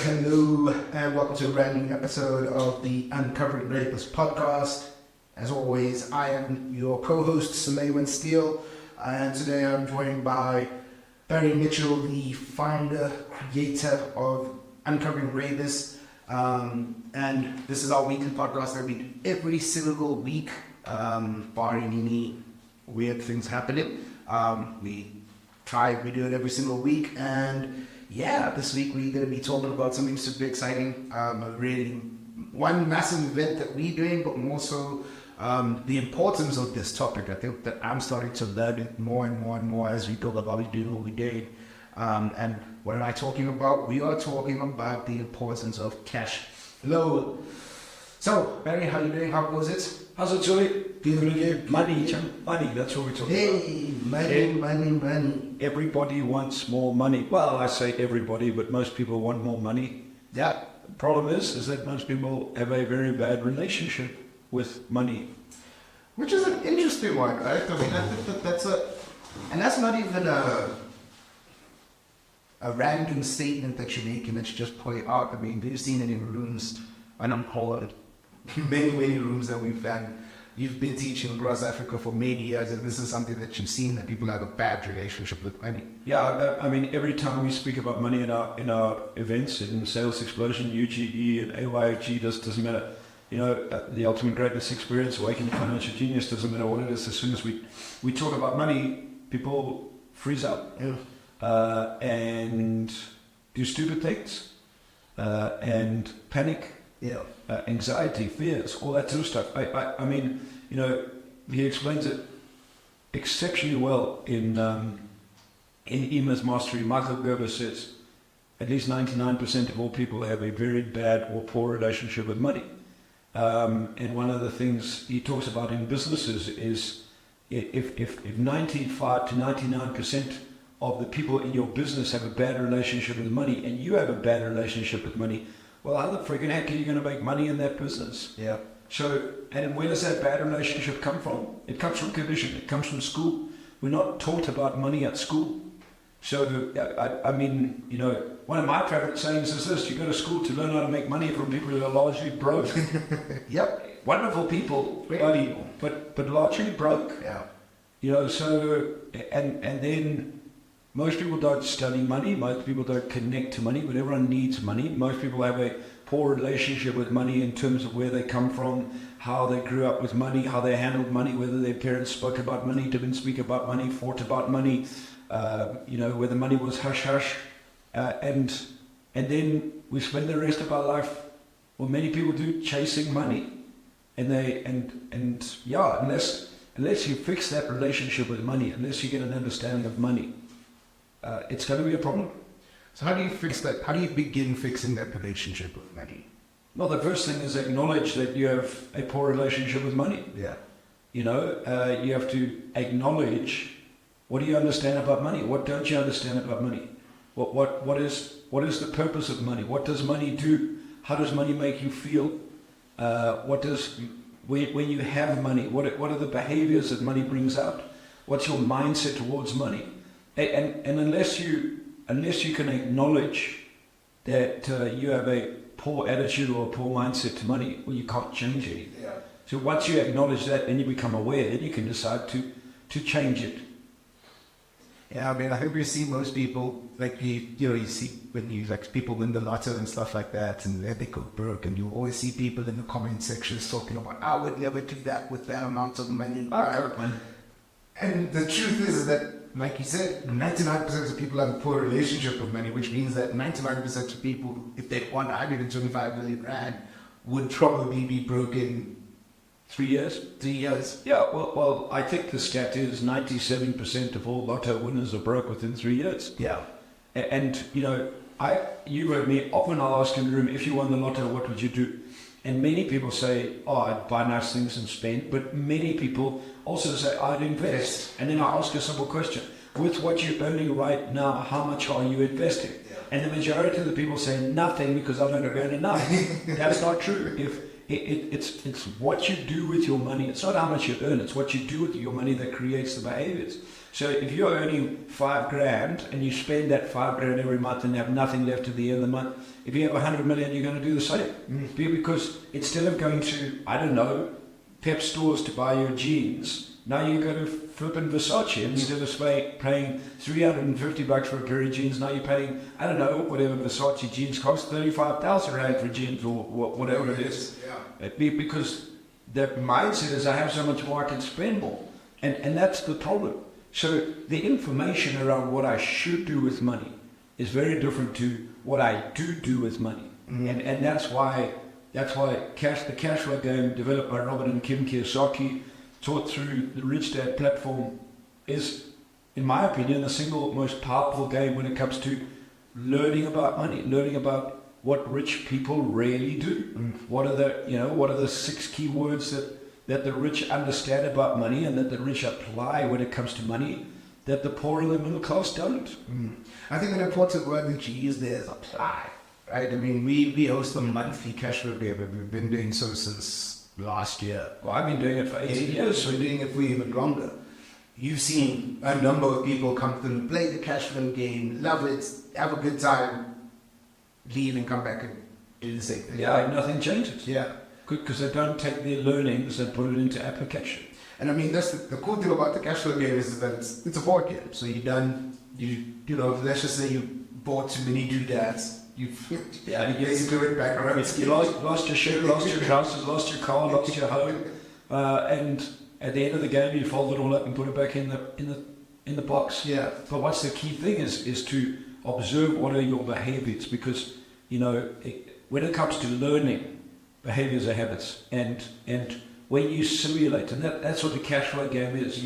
Hello, and welcome to a brand new episode of the Uncovering Greatness podcast. As always, I am your co-host, Suleiman Steele, and today I'm joined by Barry Mitchell, the founder, creator of Uncovering Greatness. And this is our weekly podcast that we do every single week, barring any weird things happening. We do it every single week, and this week we're going to be talking about something super exciting, one massive event that we're doing, but more so the importance of this topic. I think that I'm starting to learn it more and more as we go about doing what we're doing. And what am I talking about? We are talking about the importance of cash flow. So, Barry, how are you doing? How was it? How's it, Joey? Money, that's what we're talking about. Money. Everybody wants more money. Well, I say everybody, but most people want more money. Yeah. The problem is that most people have a very bad relationship with money. Which is an interesting one, right? I mean, I think that's not even a random statement that you're making that you just point out. I mean, we've seen it in rooms, and I'm calling it many rooms that we've had. You've been teaching across Africa for many years, and this is something that you've seen, that people have a bad relationship with money. Yeah, I mean, every time we speak about money in our events, in Sales Explosion, UGE, and AYG, doesn't matter. You know, the Ultimate Greatness Experience, Awakening Financial Genius, doesn't matter what it is. As soon as we talk about money, people freeze up and do stupid things and panic. Yeah. Anxiety, fears, all that sort of stuff. I mean, you know, he explains it exceptionally well in Ema's Mastery. Michael Gerber says at least 99% of all people have a very bad or poor relationship with money. And one of the things he talks about in businesses is if 95 to 99% of the people in your business have a bad relationship with money, and you have a bad relationship with money, well, how the freaking heck are you going to make money in that business? Yeah. So, and where does that bad relationship come from? It comes from conditioning. It comes from school. We're not taught about money at school. So, I mean, you know, one of my favorite sayings is this: you go to school to learn how to make money from people who are largely broke. Yep. Wonderful people, but largely broke. Yeah. You know, so, and then most people don't study money. Most people don't connect to money, but everyone needs money. Most people have a poor relationship with money in terms of where they come from, how they grew up with money, how they handled money, whether their parents spoke about money, didn't speak about money, fought about money, you know, whether money was hush-hush. And then we spend the rest of our life, well, many people do, chasing money. Unless you fix that relationship with money, unless you get an understanding of money, it's going to be a problem. So how do you fix that? How do you begin fixing that relationship with money? Well, the first thing is acknowledge that you have a poor relationship with money. Yeah. You know, you have to acknowledge, what do you understand about money? What don't you understand about money? What is the purpose of money? What does money do? How does money make you feel? When you have money, what are the behaviors that money brings out? What's your mindset towards money? And unless you can acknowledge that you have a poor attitude or a poor mindset to money, well, you can't change anything. Yeah. So once you acknowledge that and you become aware, then you can decide to change it. Yeah, I mean, I think we see most people, like, you see when you, like, people win the lotto and stuff like that, and they go broke, and you always see people in the comment sections talking about, I would never do that with that amount of money. And the truth is that, like you said, 99% of people have a poor relationship with money, which means that 99% of people, if they won 125 million rand, would probably be broke in 3 years? 3 years. Yeah, well, I think the stat is 97% of all lotto winners are broke within 3 years. Yeah. And you know, you heard me, often I'll ask in the room, if you won the lotto, what would you do? And many people say, I'd buy nice things and spend. But many people also say, I'd invest. And then I ask a simple question. With what you're earning right now, how much are you investing? Yeah. And the majority of the people say nothing because I don't earn enough. That's not true. It's what you do with your money. It's not how much you earn. It's what you do with your money that creates the behaviors. So if you're earning $5,000 and you spend that $5,000 every month and have nothing left at the end of the month, if you have 100 million, you're going to do the same. Because instead of going to, I don't know, Pep stores to buy your jeans, now you go to flipping Versace. Instead of paying $350 for a pair of jeans, now you're paying, I don't know, whatever Versace jeans cost, 35,000 rand for jeans or whatever it is. Yeah. Because the mindset is I have so much more, I can spend more. And that's the problem. So the information around what I should do with money is very different to what I do with money. And that's why the cash flow game developed by Robert and Kim Kiyosaki, taught through the Rich Dad platform, is, in my opinion, the single most powerful game when it comes to learning about money, learning about what rich people really do. What are the 6 key words that the rich understand about money and that the rich apply when it comes to money that the poor and the middle class don't. I think an important word that you use there is apply, right? I mean, we host a monthly cash flow game, and we've been doing so since last year. Well, I've been doing it for 18 years. So we're doing it for even longer. You've seen a number of people come through, play the cash flow game, love it, have a good time, leave and come back and do the same thing. Yeah, nothing changes. Yeah. Because they don't take their learnings and put it into application. And I mean, that's the cool thing about the cash flow game is that it's a board game. So let's just say you bought too many doodads. You basically went back around. You lost your shirt, lost your trousers, lost your car, lost your home, and at the end of the game, you fold it all up and put it back in the box. Yeah. But what's the key thing is to observe what are your behaviors, because when it comes to learning, behaviors are habits, and when you simulate, and that's what the cash flow game is.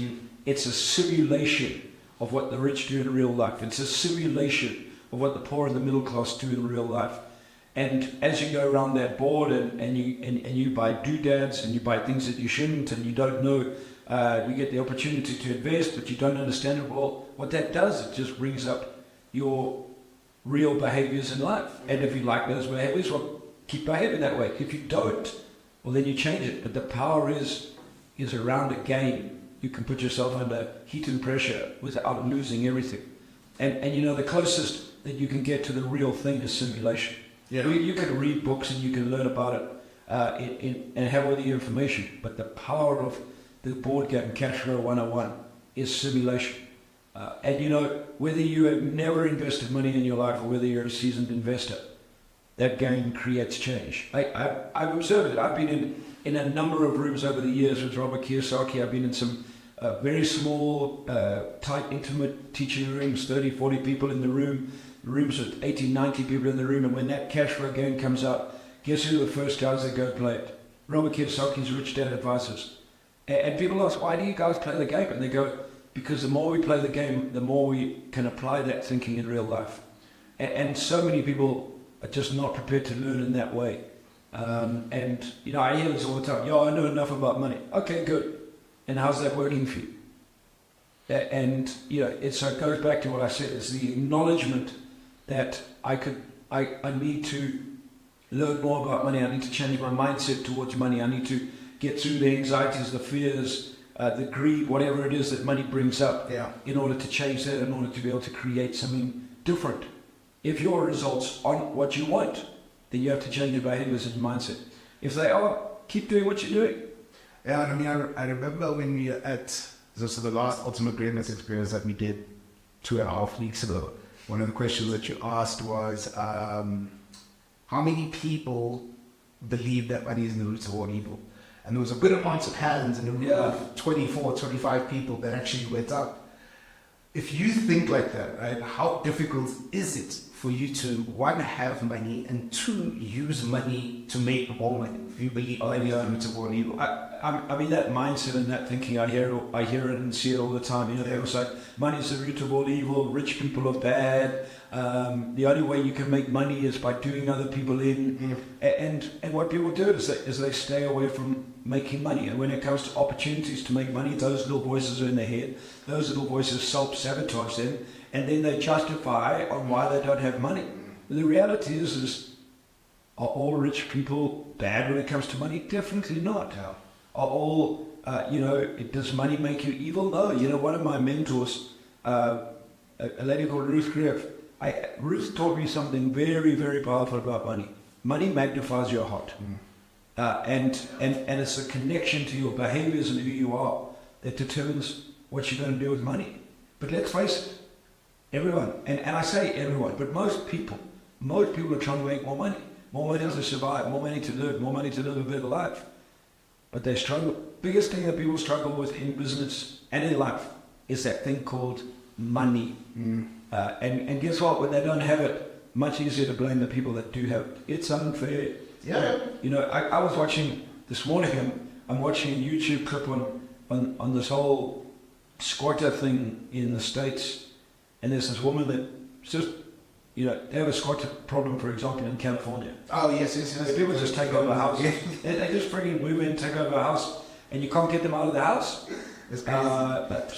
It's a simulation of what the rich do in real life. It's a simulation of what the poor and the middle class do in real life. And as you go around that board and you buy doodads and you buy things that you shouldn't and you don't know, you get the opportunity to invest, but you don't understand it well, what that does, it just brings up your real behaviors in life. And if you like those behaviors, well, keep behaving that way. If you don't, well, then you change it. But the power is around a game. You can put yourself under heat and pressure without losing everything. And the closest that you can get to the real thing is simulation. Yeah. You can read books and you can learn about it and have all the information, but the power of the board game Cash Flow 101 is simulation. And whether you have never invested money in your life or whether you're a seasoned investor, that game creates change. I've observed it. I've been in a number of rooms over the years with Robert Kiyosaki. I've been in some very small, tight, intimate teaching rooms, 30, 40 people in the room, rooms with 80, 90 people in the room, and when that cash flow game comes out, guess who the first guys that go play it? Robert Kiyosaki's Rich Dad Advisors. And people ask, why do you guys play the game? And they go, because the more we play the game, the more we can apply that thinking in real life. And so many people are just not prepared to learn in that way. I hear this all the time. I know enough about money. Okay, good. And how's that working for you? And so it goes back to what I said. It's the acknowledgement that I need to learn more about money. I need to change my mindset towards money. I need to get through the anxieties, the fears, the greed, whatever it is that money brings up, in order to change that, in order to be able to create something different. If your results aren't what you want, then you have to change your behaviors and mindset. If they are, keep doing what you're doing. Yeah, I mean, I remember when we were at the last Ultimate Greatness experience that we did 2.5 weeks ago. One of the questions that you asked was, how many people believe that money is in the root of all evil? And there was a good amount of hands in a room of 24, 25 people that actually went up. If you think like that, right, how difficult is it for you to, one, have money, and two, use money to make more money? If you believe money is the root of all evil. I mean, that mindset and that thinking, I hear it and see it all the time. People say, money is the root of all evil, rich people are bad, the only way you can make money is by doing other people in. And what people do is they stay away from making money. And when it comes to opportunities to make money, those little voices are in their head. Those little voices self-sabotage them, and then they justify on why they don't have money. The reality is are all rich people bad when it comes to money? Definitely not. Yeah. Are all does money make you evil? No. One of my mentors, a lady called Ruth Griff, Ruth taught me something very, very powerful about money. Money magnifies your heart. And it's a connection to your behaviors and who you are that determines what you're going to do with money. But let's face it, everyone, and I say everyone, but most people are trying to make more money to survive, more money to live, more money to live a better life. But they struggle. Biggest thing that people struggle with in business and in life is that thing called money. And guess what? When they don't have it, much easier to blame the people that do have it. It's unfair. Yeah. I was watching this morning. I'm watching a YouTube clip on this whole squatter thing in the States, and there's this woman that just, they have a squatter problem, for example, in California. Oh, yes. People just take over a house. Yeah. They just freaking move in, take over a house, and you can't get them out of the house. It's crazy. But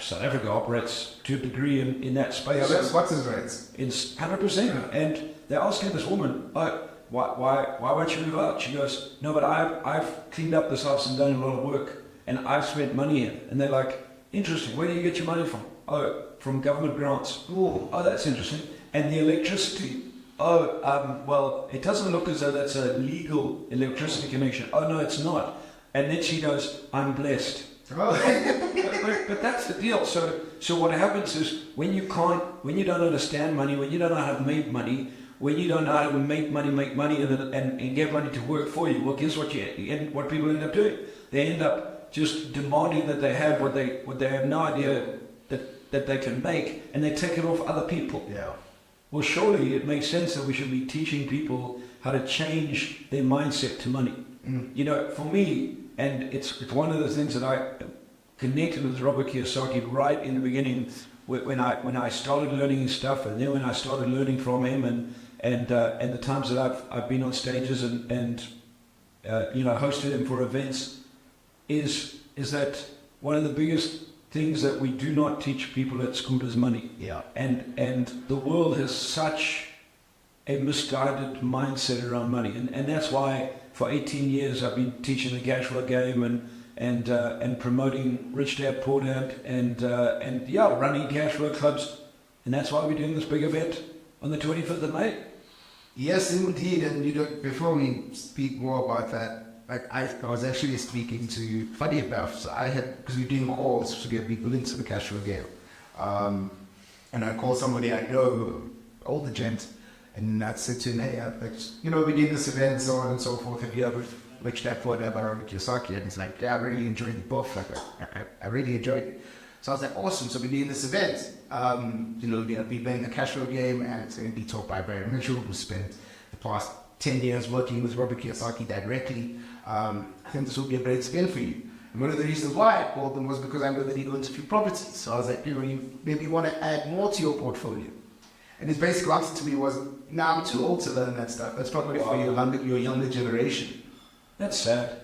South Africa operates to a degree in that space. Yeah, what's his rates? It's 100%. And they're asking this woman, why won't you move out? She goes, no, but I've cleaned up this house and done a lot of work, and I've spent money in it. And they're like, interesting, where do you get your money from? Oh, from government grants. Oh, that's interesting. And the electricity. Well, it doesn't look as though that's a legal electricity connection. Oh, no, it's not. And then she goes, I'm blessed. Oh. But that's the deal. So what happens is when you don't understand money, when you don't know how to make money, when you don't know how to make money and get money to work for you, well, guess what what people end up doing? They end up just demanding that they have what they have no idea that they can make, and they take it off other people. Yeah. Well, surely it makes sense that we should be teaching people how to change their mindset to money. For me, and it's one of the things that I connected with Robert Kiyosaki right in the beginning when I started learning his stuff, and then when I started learning from him, and the times that I've been on stages and hosted him for events, is that one of the biggest things that we do not teach people at school is money. Yeah. And the world has such a misguided mindset around money, and that's why for 18 years I've been teaching the cash flow game and promoting Rich Dad Poor Dad and running cash flow clubs, and that's why we're doing this big event on the 25th of May. Yes, indeed. And before we speak more about that, I was actually speaking to, funny enough, so because we're doing calls to get people into the cash flow game, and I called somebody I know, older gent, and I said to him, hey, we did this event, so on and so forth. Have you ever reached that for whatever Kiyosaki? And he's like, yeah, I really enjoyed the book. I really enjoyed it. So I was like, awesome. So we're doing this event. We're going to be playing the cash flow game, and it's going to be taught by Barry Mitchell, who spent the past 10 years working with Robert Kiyosaki directly. I think this will be a great spin for you. And one of the reasons why I called them was because I know that he owns a few properties. So I was like, you maybe want to add more to your portfolio. And his basic answer to me was, I'm too old to learn that stuff. That's probably for your younger generation. That's sad.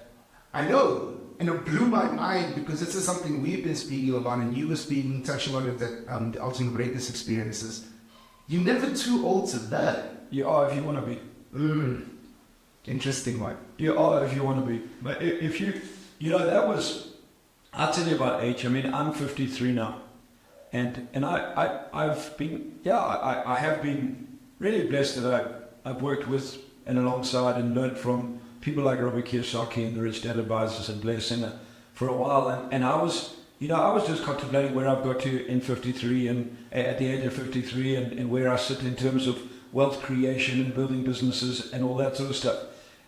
I know. And it blew my mind because this is something we've been speaking about, and you were touching on it, that the ultimate greatness experiences. You're never too old to learn. You are if you want to be. Interesting one. You are if you want to be. But if that was, I'll tell you about age. I mean, I'm 53 now. And I've been, I have been really blessed that I've worked with and alongside and learned from people like Robert Kiyosaki and the Rich Dad Advisors and Blair Singer for a while. And I was just contemplating where I've got to in 53 and at the age of 53 and where I sit in terms of wealth creation and building businesses and all that sort of stuff.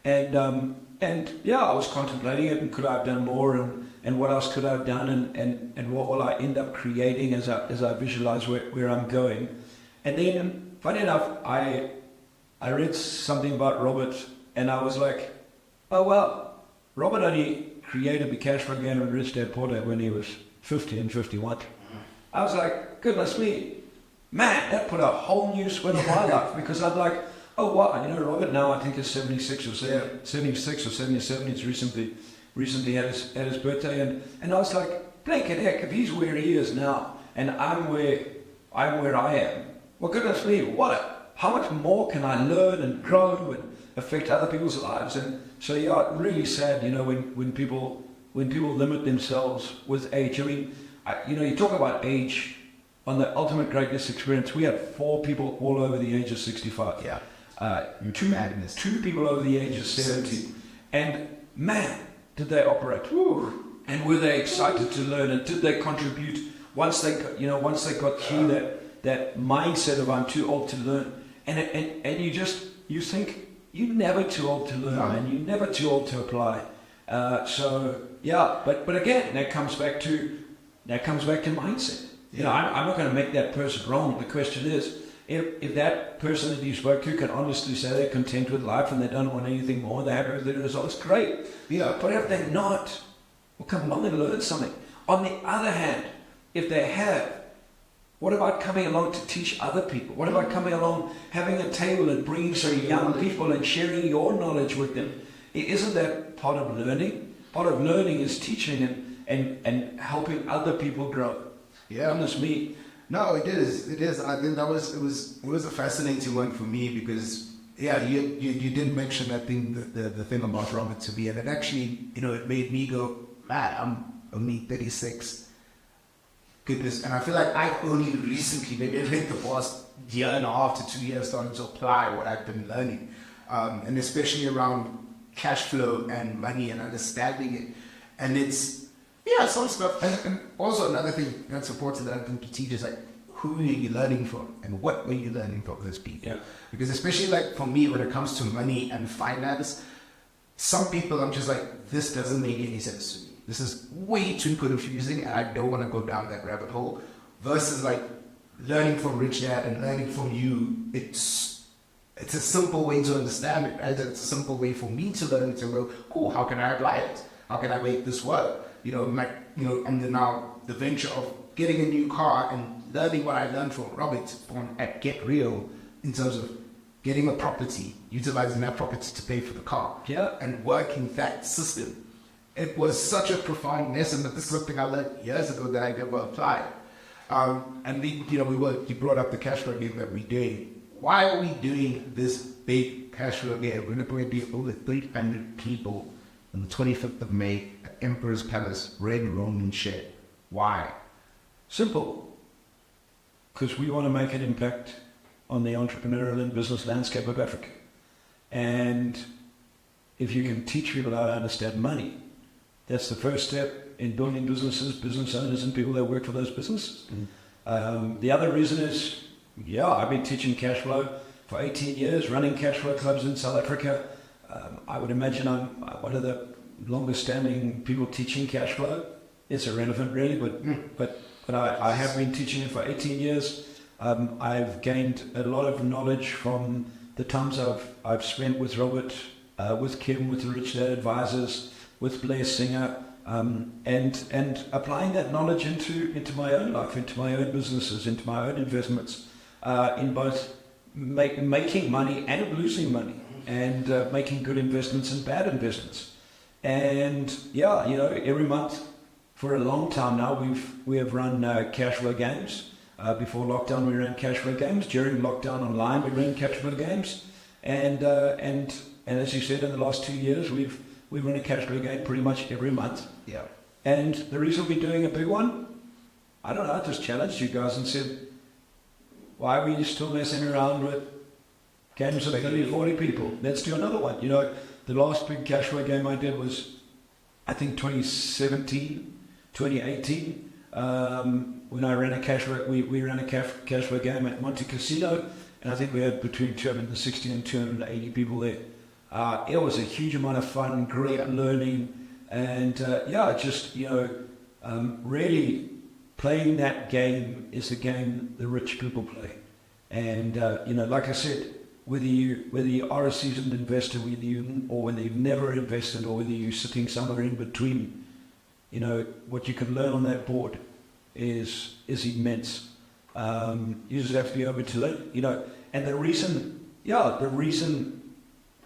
And I was contemplating it, and could I have done more, and what else could I have done, and what will I end up creating as I visualize where I'm going. And then, funny enough, I read something about Robert, and I was like, oh well, Robert only created the cash flow game with Rich Dad Poor Dad when he was 50 and 51. I was like, goodness me, man, that put a whole new spin on my life, because I'm like, oh wow, Robert now I think is 76 or 76 or 77. He's recently had his birthday, and I was like, blanket heck, if he's where he is now, and I'm where I am, well, goodness me, how much more can I learn and grow and affect other people's lives? And so really sad, when people when people limit themselves with age. I mean, you talk about age on the Ultimate Greatness Experience. We had 4 people all over the age of 65. Yeah. Two people over the age of 70. And man, did they operate. Woo. And were they excited to learn, and did they contribute once they got through that mindset of I'm too old to learn. And you think you're never too old to learn, and you're never too old to apply. But again, that comes back to mindset. You know, I'm not going to make that person wrong. The question is, if that person that you spoke to can honestly say they're content with life and they don't want anything more, they're happy with the results, great. Yeah. But if they're not, well, come along and learn something. On the other hand, if they have, what about coming along to teach other people? What about coming along, having a table and bringing some young people and sharing your knowledge with them? Isn't that part of learning? Part of learning is teaching and helping other people grow. Yeah. Honest me. No, it is. It is. I think it was a fascinating one for me because you did mention that thing, the thing about Robert to me, and it actually, it made me go, man, I'm only 36. Goodness, and I feel like I've only recently, maybe in the past year and a half to 2 years, started to apply what I've been learning, and especially around cash flow and money and understanding it, and it's. Yeah, some stuff. And also another thing that's important that I think to teach is like, who are you learning from and what were you learning from those people? Yeah. Because especially like for me, when it comes to money and finance, some people I'm just like, this doesn't make any sense to me. This is way too confusing and I don't want to go down that rabbit hole. Versus like learning from Rich Dad and learning from you, it's a simple way to understand it, right? It's a simple way for me to learn to go, cool, how can I apply it? How can I make this work? And then now the venture of getting a new car and learning what I learned from Robert at Get Real in terms of getting a property, utilizing that property to pay for the car, and working that system. It was such a profound lesson that this is something I learned years ago that I never applied. You brought up the cash flow game that we did. Why are we doing this big cash flow game? We're going to be over 300 people on the 25th of May at Emperor's Palace, Red Roman Shed. Why? Simple. Because we want to make an impact on the entrepreneurial and business landscape of Africa. And if you can teach people how to understand money, that's the first step in building businesses, business owners, and people that work for those businesses. The other reason is, I've been teaching cash flow for 18 years, running cash flow clubs in South Africa. I would imagine I'm one of the longest standing people teaching cash flow. It's irrelevant really, but I have been teaching it for 18 years. I've gained a lot of knowledge from the times I've spent with Robert, with Kim, with the Rich Dad Advisors, with Blair Singer, and applying that knowledge into my own life, into my own businesses, into my own investments, in both making money and losing money, and making good investments and bad investments. And every month for a long time now we have run cash flow games. Before lockdown we ran cash flow games. During lockdown online we ran cash flow games. And as you said, in the last 2 years we've run a cash flow game pretty much every month. Yeah. And the reason we're doing a big one, I don't know, I just challenged you guys and said, why are we still messing around with games of 30, 40 people? Let's do another one. The last big cash flow game I did was, I think 2017, 2018, when I ran a cash flow, we ran a cash flow game at Monte Casino, and I think we had between 260 and 280 people there. It was a huge amount of fun, great learning, and really playing that game is the game the rich people play. And like I said, whether you are a seasoned investor, whether you've never invested, or whether you're sitting somewhere in between, what you can learn on that board is immense. You just have to be able to learn, and the reason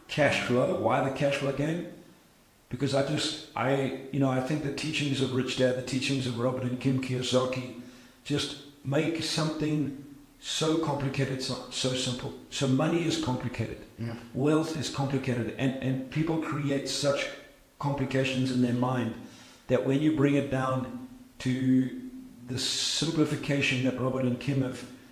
cash flow, why the cash flow game? Because I think the teachings of Rich Dad, the teachings of Robert and Kim Kiyosaki, just make something so complicated, so simple. So money is complicated. Yeah. Wealth is complicated. And people create such complications in their mind that when you bring it down to the simplification that Robert and Kim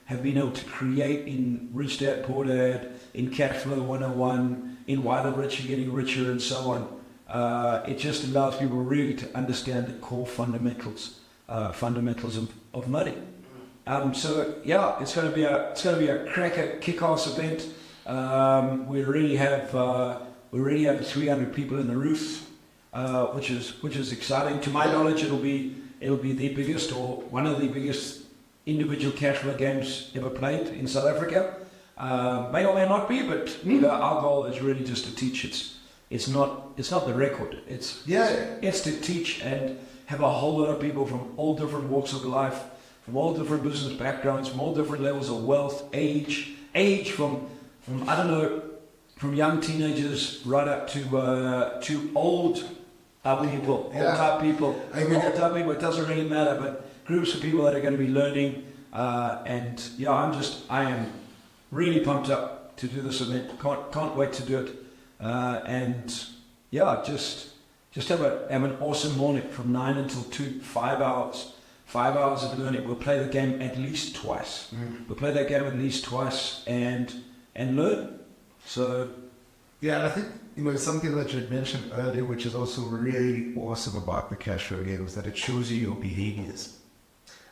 have been able to create in Rich Dad Poor Dad, in Cash Flow 101, in Why the Rich Are Getting Richer, and so on, it just allows people really to understand the core fundamentals of money. So yeah, it's going to be a cracker kick-ass event. We already have 300 people in the roof, which is exciting. To my knowledge, it'll be the biggest or one of the biggest individual cash flow games ever played in South Africa. May or may not be, but our goal is really just to teach. It's not the record. It's to teach and have a whole lot of people from all different walks of life, from all different business backgrounds, from all different levels of wealth, age from I don't know, from young teenagers right up to old people, old-type people. It doesn't really matter, but groups of people that are going to be learning. And yeah, I am really pumped up to do this event. Can't wait to do it. And yeah, just have an awesome morning from 9 until 2, 5 hours. 5 hours of learning. We'll play the game at least twice. We'll play that game at least twice and learn. So yeah, and I think something that you had mentioned earlier, which is also really awesome about the cash flow game, is that it shows you your behaviors.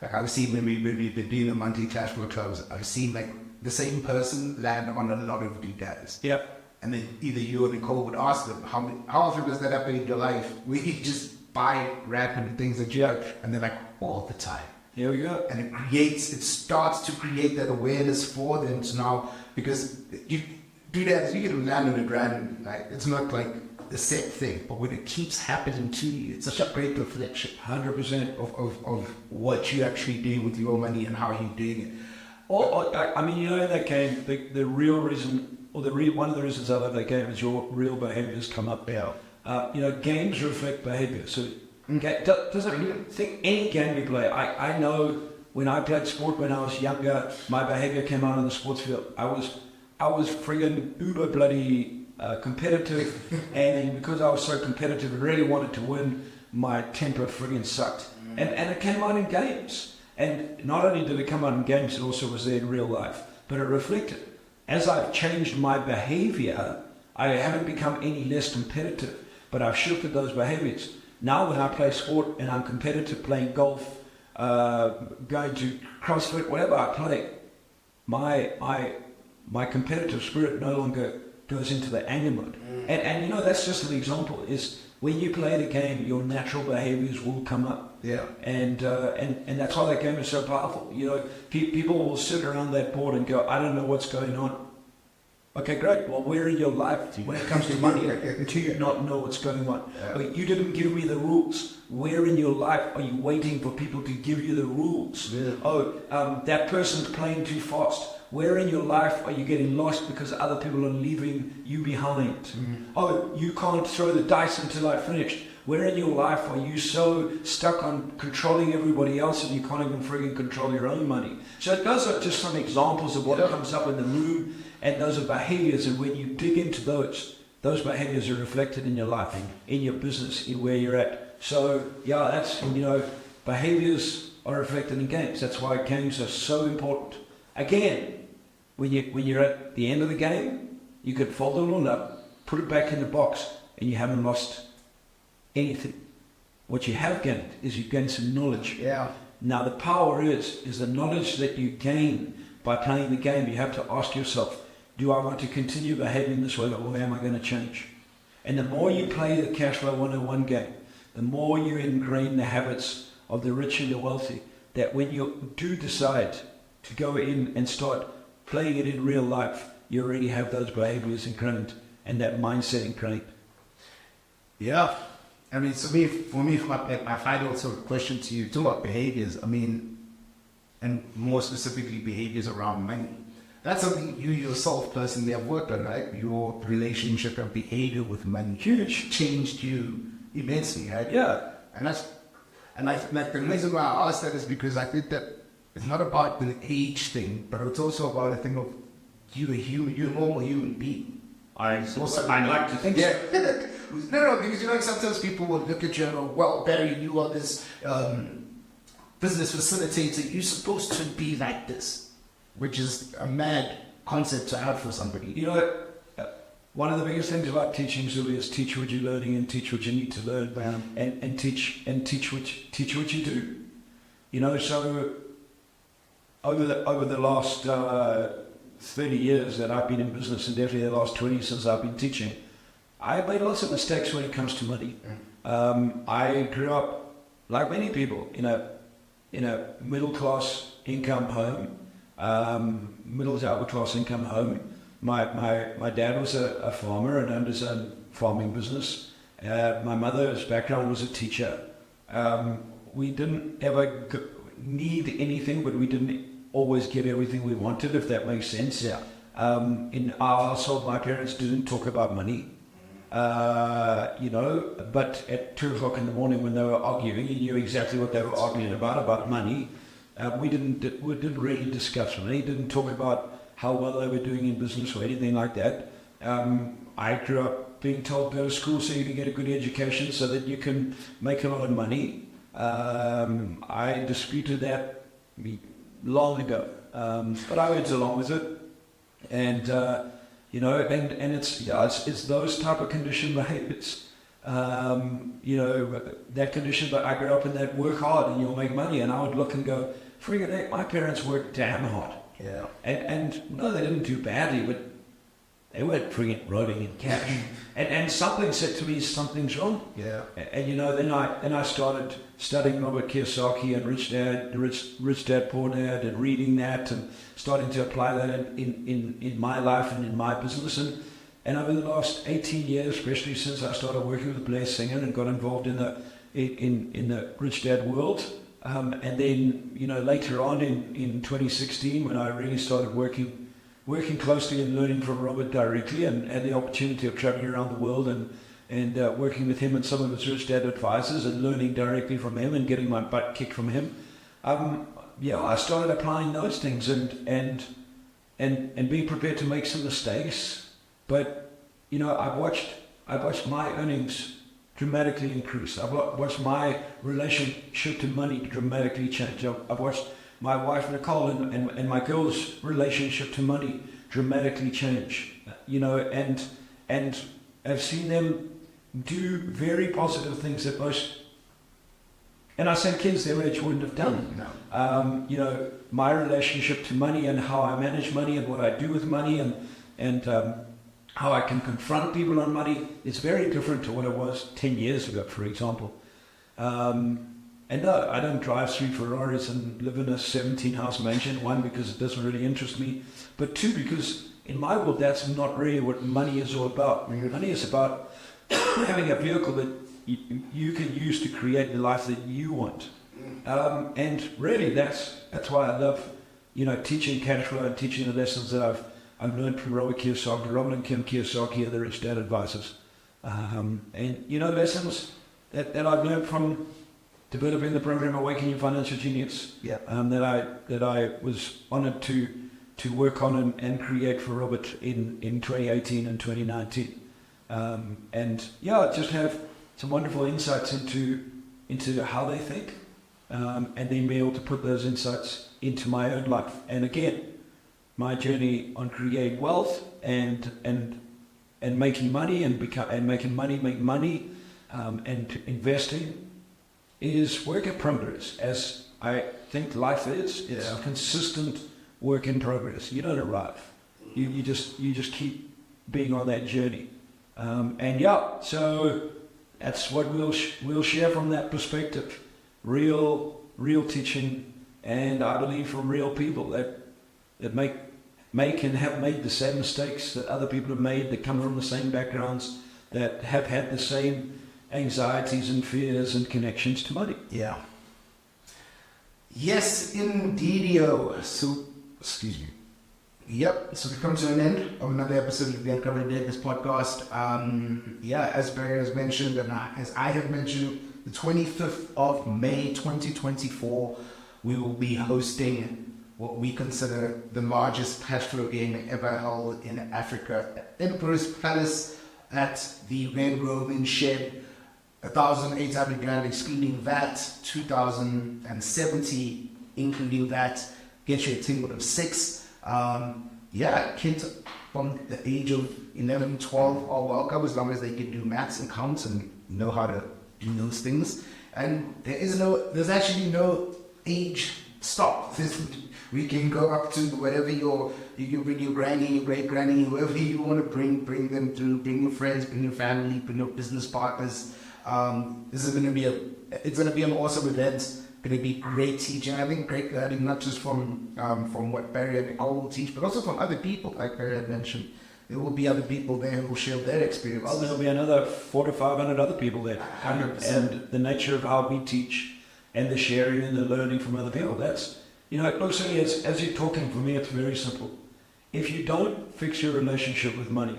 Like I've seen when we've been doing the monthly cash flow clubs, I've seen like the same person land on a lot of details. Yep. And then either you or Nicole would ask them, how often does that happen in your life? We just buy random things and junk, and they're like, all the time. Here we go. And it starts to create that awareness for them to now, because you do that, as you get land on the ground, like, it's not like a set thing, but when it keeps happening to you, it's such a great reflection, 100% of what you actually do with your money and how you're doing it. In that game, the real reason, or one of the reasons I love that game is your real behaviors come up. Yeah. Games reflect behavior. So doesn't think any game you play. I know when I played sport when I was younger, my behavior came out on the sports field. I was friggin' uber bloody competitive, and because I was so competitive and really wanted to win, my temper friggin' sucked. And it came out in games. And not only did it come out in games, it also was there in real life. But it reflected. As I've changed my behavior, I haven't become any less competitive, but I've shifted those behaviors. Now when I play sport and I'm competitive, playing golf, going to CrossFit, whatever I play, my competitive spirit no longer goes into the anger mode. And that's just an example, is when you play the game, your natural behaviors will come up. Yeah. And that's why that game is so powerful. People will sit around that board and go, I don't know what's going on. Okay, great. Well, where in your life, when it comes to money, do you not know what's going on? Yeah. Okay, you didn't give me the rules. Where in your life are you waiting for people to give you the rules? Yeah. That person's playing too fast. Where in your life are you getting lost because other people are leaving you behind? Oh, you can't throw the dice until I finished. Where in your life are you so stuck on controlling everybody else and you can't even frigging control your own money? So those are just some examples of what comes up in the room, and those are behaviors. And when you dig into those behaviors are reflected in your life, in your business, in where you're at. So yeah, behaviors are reflected in games. That's why games are so important. Again, when you're at the end of the game, you could fold it all up, put it back in the box, and you haven't lost anything. What you have gained is you've gained some knowledge. Yeah. Now the power is the knowledge that you gain by playing the game. You have to ask yourself, do I want to continue behaving this way, or am I going to change? And the more you play the Cash Flow 101 game, the more you ingrain the habits of the rich and the wealthy, that when you do decide to go in and start playing it in real life, you already have those behaviors ingrained and that mindset ingrained. Yeah. I mean, for me, my final sort of question to you, talk about behaviors, and more specifically behaviors around money. That's something you yourself personally have worked on, right? Your relationship and behavior with money changed you immensely, right? Yeah. And the reason why I asked that is because I think that it's not about the age thing, but it's also about a thing of you're a normal human being. I'd like to think so. No, because sometimes people will look at you and go, well, Barry, you are this business facilitator. You're supposed to be like this, which is a mad concept to have for somebody. One of the biggest things about teaching, Zulu, is teach what you're learning and teach what you need to learn, and teach what you do. So over the last 30 years that I've been in business, and definitely the last 20 since I've been teaching, I've made lots of mistakes when it comes to money. I grew up, like many people, in a middle class income home, middle to upper class income home. My dad was a farmer and owned his own farming business. My mother's background was a teacher. We didn't ever need anything, but we didn't always get everything we wanted, if that makes sense. Yeah. In our household, my parents didn't talk about money. But at 2 o'clock in the morning when they were arguing, you knew exactly what they were arguing about money. We didn't really discuss money, didn't talk about how well they were doing in business or anything like that. I grew up being told go to school so you can get a good education so that you can make a lot of money. I disputed that long ago, but I went along with it, and it's those type of conditioned behaviors. That condition, but I grew up in that work hard and you'll make money, and I would look and go, friggin' heck, my parents worked damn hard. Yeah. And no, they didn't do badly, but they weren't friggin' rolling in cash. And something said to me, something's wrong. Yeah. And then I started studying Robert Kiyosaki and Rich Dad, Poor Dad, and reading that and starting to apply that in my life and in my business. And over the last 18 years, especially since I started working with Blair Singer and got involved in the Rich Dad world, and then later on in 2016, when I really started working closely and learning from Robert directly, and had the opportunity of traveling around the world and working with him and some of his Rich Dad advisors and learning directly from him and getting my butt kicked from him. I started applying those things and being prepared to make some mistakes. But I've watched my earnings dramatically increase. I've watched my relationship to money dramatically change. I've watched my wife Nicole and my girls' relationship to money dramatically change. And I've seen them do very positive things that most, and I say kids their age wouldn't have done. No. My relationship to money and how I manage money and what I do with money and how I can confront people on money is very different to what it was 10 years ago, for example. And no, I don't drive 3 Ferraris and live in a 17-house mansion. 1, because it doesn't really interest me. But 2, because in my world, that's not really what money is all about. Money is about having a vehicle that you can use to create the life that you want. And really, that's why I love, teaching cash flow and teaching the lessons that I've learned from Robert Kiyosaki, Robert and Kim Kiyosaki, and the Rich Dad advisors. Lessons that I've learned from developing the program Awaken Your Financial Genius. Yeah. That I was honored to work on and create for Robert in 2018 and 2019. Just have some wonderful insights into how they think, and then be able to put those insights into my own life. And again, my journey on creating wealth and making money and making money make money, and investing is work in progress, as I think life is. It's a consistent work in progress. You don't arrive. You just keep being on that journey. So that's what we'll share from that perspective. Real teaching, and I believe from real people that make and have made the same mistakes that other people have made, that come from the same backgrounds, that have had the same anxieties and fears and connections to money. Yeah. Yes, indeed. So, excuse me. Yep. So we come to an end of another episode of the Uncovering Greatness podcast. As Barry has mentioned, and as I have mentioned, the 25th of May 2024, we will be hosting what we consider the largest cash flow game ever held in Africa, Emperor's Palace, at the Red Roman Shed. 1,800 grand excluding VAT, 2,070 including that, gets you a team of 6. Kids from the age of 11, 12 are welcome as long as they can do maths and counts and know how to do those things. And there's actually no age stop. We can go up to whatever you can bring your granny, your great granny, whoever you want to bring them through, bring your friends, bring your family, bring your business partners. This is going to be an awesome event. Going to be great teaching. I think great learning, not just from what Barry and Nicole will teach, but also from other people, like Barry had mentioned. There will be other people there who will share their experience. Well, there'll be another 400 to 500 other people there. 100%. And the nature of how we teach and the sharing and the learning from other people, that's, it looks at me as you're talking, for me it's very simple. If you don't fix your relationship with money,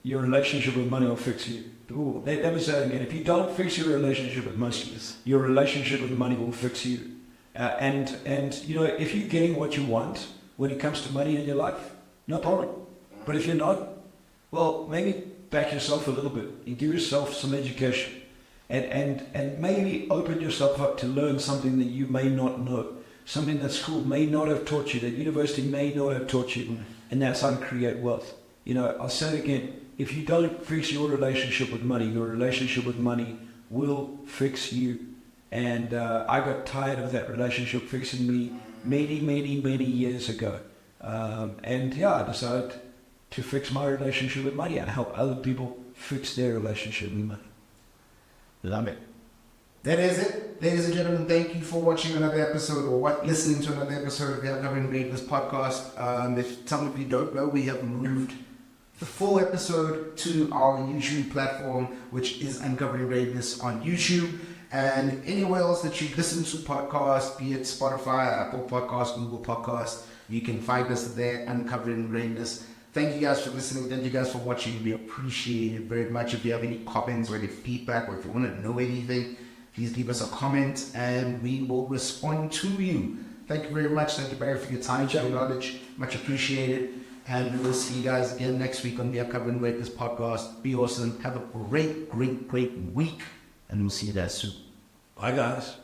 your relationship with money will fix you. Ooh, let me say it again. If you don't fix your relationship with money, your relationship with money will fix you. And if you're getting what you want when it comes to money in your life, no problem. But if you're not, well, maybe back yourself a little bit and give yourself some education. And maybe open yourself up to learn something that you may not know, something that school may not have taught you, that university may not have taught you, and that's how to create wealth. I'll say it again, if you don't fix your relationship with money, your relationship with money will fix you. And I got tired of that relationship fixing me many, many, many years ago. I decided to fix my relationship with money and help other people fix their relationship with money. Love it. That is it. Ladies and gentlemen, thank you for watching another episode listening to another episode of the Uncovering Greatness podcast. If some of you don't know, we have moved the full episode to our YouTube platform, which is Uncovering Greatness on YouTube. And anywhere else that you listen to podcasts, be it Spotify, Apple Podcasts, Google Podcasts, you can find us there, Uncovering Greatness. Thank you guys for listening. Thank you guys for watching. We appreciate it very much. If you have any comments or any feedback, or if you want to know anything, please leave us a comment and we will respond to you. Thank you very much. Thank you, Barry, for your time, your knowledge. Much appreciated. And we'll see you guys again next week on the Uncovering Greatness podcast. Be awesome. Have a great, great, great week. And we'll see you guys soon. Bye, guys.